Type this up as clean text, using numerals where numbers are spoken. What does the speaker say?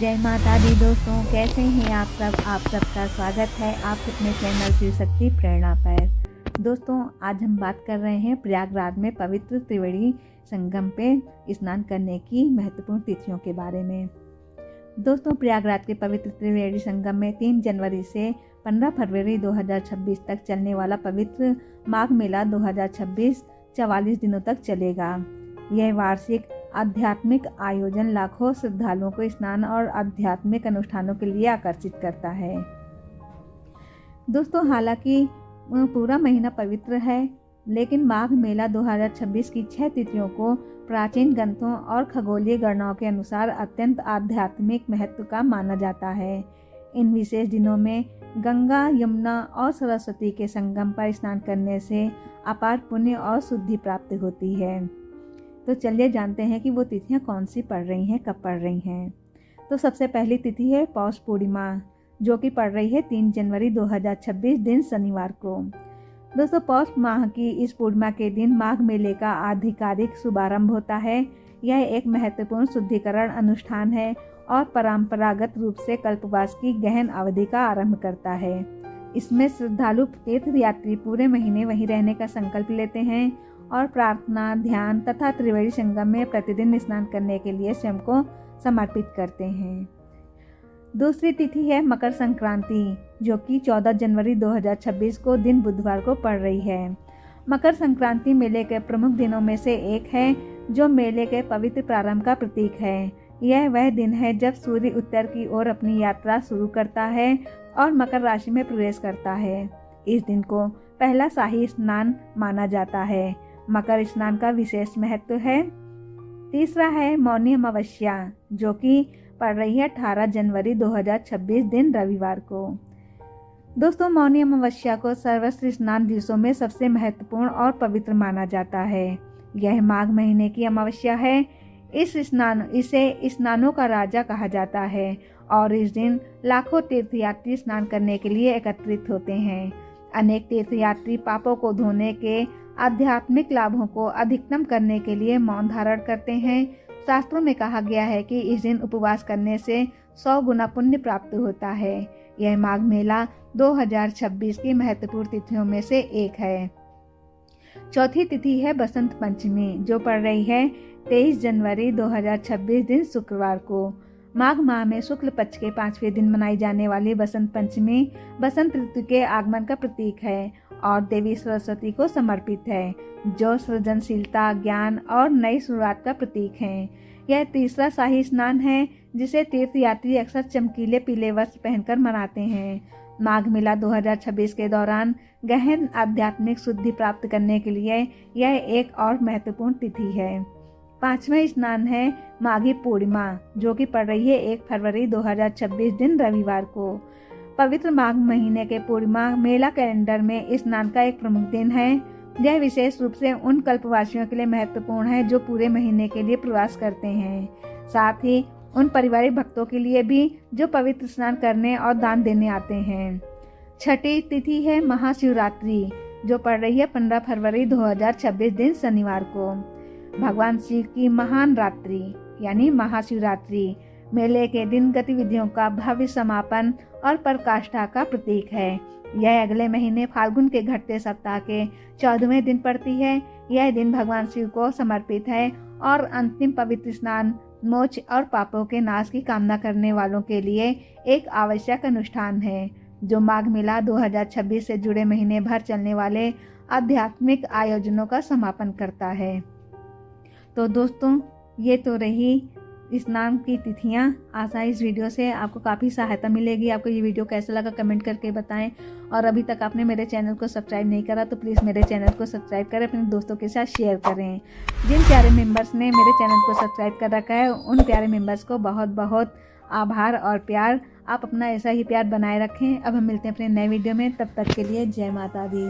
जय माता दी दोस्तों, कैसे हैं आप सब। आप सबका स्वागत है आप अपने चैनल शिव शक्ति प्रेरणा पर। दोस्तों, आज हम बात कर रहे हैं प्रयागराज में पवित्र त्रिवेणी संगम पे स्नान करने की महत्वपूर्ण तिथियों के बारे में। दोस्तों, प्रयागराज के पवित्र त्रिवेणी संगम में 3 जनवरी से 15 फरवरी 2026 तक चलने वाला पवित्र माघ मेला 2026 44 दिनों तक चलेगा। यह वार्षिक आध्यात्मिक आयोजन लाखों श्रद्धालुओं को स्नान और आध्यात्मिक अनुष्ठानों के लिए आकर्षित करता है। दोस्तों, हालांकि पूरा महीना पवित्र है, लेकिन माघ मेला 2026 की 6 तिथियों को प्राचीन ग्रंथों और खगोलीय गणनाओं के अनुसार अत्यंत आध्यात्मिक महत्व का माना जाता है। इन विशेष दिनों में गंगा, यमुना और सरस्वती के संगम पर स्नान करने से अपार पुण्य और शुद्धि प्राप्त होती है। तो चलिए जानते हैं कि वो तिथियां कौन सी पड़ रही हैं, कब पड़ रही हैं। तो सबसे पहली तिथि है पौष पूर्णिमा, जो कि पड़ रही है 3 जनवरी 2026 दिन शनिवार को। दोस्तों, पौष माह की इस पूर्णिमा के दिन माघ मेले का आधिकारिक शुभारंभ होता है। यह एक महत्वपूर्ण शुद्धिकरण अनुष्ठान है और परंपरागत रूप से कल्पवास की गहन अवधि का आरंभ करता है। इसमें श्रद्धालु तीर्थयात्री पूरे महीने वहीं रहने का संकल्प लेते हैं और प्रार्थना, ध्यान तथा त्रिवेणी संगम में प्रतिदिन स्नान करने के लिए स्वयं को समर्पित करते हैं। दूसरी तिथि है मकर संक्रांति, जो कि 14 जनवरी 2026 को दिन बुधवार को पड़ रही है। मकर संक्रांति मेले के प्रमुख दिनों में से एक है, जो मेले के पवित्र प्रारंभ का प्रतीक है। यह वह दिन है जब सूर्य उत्तर की ओर अपनी यात्रा शुरू करता है और मकर राशि में प्रवेश करता है। इस दिन को पहला शाही स्नान माना जाता है। मकर स्नान का विशेष महत्व है। तीसरा है मौनी अमावस्या, जो कि पड़ रही है 18 जनवरी 2026 दिन रविवार को। दोस्तों, मौनी अमावस्या को सर्वश्रेष्ठ स्नान दिवसों में सबसे महत्वपूर्ण और पवित्र माना जाता है। यह माघ महीने की अमावस्या है। इसे स्नानों का राजा कहा जाता है और इस दिन लाखों तीर्थयात्री स्नान करने के लिए एकत्रित होते हैं। अनेक तीर्थयात्री पापों को धोने के आध्यात्मिक लाभों को अधिकतम करने के लिए मौन धारण करते हैं। शास्त्रों में कहा गया है कि इस दिन उपवास करने से 100 गुना पुण्य प्राप्त होता है। यह माघ मेला 2026 की महत्वपूर्ण तिथियों में से एक है। चौथी तिथि है बसंत पंचमी, जो पड़ रही है 23 जनवरी 2026 दिन शुक्रवार को। माघ माह में शुक्ल पक्ष के 5वें दिन मनाई जाने वाली बसंत पंचमी बसंत ऋतु के आगमन का प्रतीक है और देवी सरस्वती को समर्पित है, जो सृजनशीलता, ज्ञान और नई शुरुआत का प्रतीक है। यह तीसरा शाही स्नान है जिसे तीर्थयात्री अक्सर चमकीले पीले वस्त्र पहनकर मनाते हैं। माघ मेला 2026 के दौरान गहन आध्यात्मिक शुद्धि प्राप्त करने के लिए यह एक और महत्वपूर्ण तिथि है। 5वां स्नान है माघी पूर्णिमा, जो कि पड़ रही है 1 फरवरी 2026 दिन रविवार को। पवित्र माघ महीने के पूर्णिमा मेला कैलेंडर में स्नान का एक प्रमुख दिन है। यह विशेष रूप से उन कल्पवासियों के लिए महत्वपूर्ण है जो पूरे महीने के लिए प्रवास करते हैं, साथ ही उन पारिवारिक भक्तों के लिए भी जो पवित्र स्नान करने और दान देने आते हैं। छठी तिथि है महाशिवरात्रि, जो पड़ रही है 15 फरवरी 2026 दिन शनिवार को। भगवान शिव की महान रात्रि यानी महाशिवरात्रि मेले के दिन गतिविधियों का भव्य समापन और पराकाष्ठा का प्रतीक है। यह अगले महीने फाल्गुन के घटते सप्ताह के 14वें दिन पड़ती है। यह दिन भगवान शिव को समर्पित है और अंतिम पवित्र स्नान, मोक्ष और पापों के नाश की कामना करने वालों के लिए एक आवश्यक अनुष्ठान है, जो माघ मेला 2026 से जुड़े महीने भर चलने वाले आध्यात्मिक आयोजनों का समापन करता है। तो दोस्तों, ये तो रही स्नान की तिथियां। आशा इस वीडियो से आपको काफ़ी सहायता मिलेगी। आपको ये वीडियो कैसा लगा कमेंट करके बताएं और अभी तक आपने मेरे चैनल को सब्सक्राइब नहीं करा तो प्लीज़ मेरे चैनल को सब्सक्राइब करें, अपने दोस्तों के साथ शेयर करें। जिन प्यारे मेंबर्स ने मेरे चैनल को सब्सक्राइब कर रखा है उन प्यारे मेंबर्स को बहुत बहुत आभार और प्यार। आप अपना ऐसा ही प्यार बनाए रखें। अब हम मिलते हैं अपने नए वीडियो में, तब तक के लिए जय माता दी।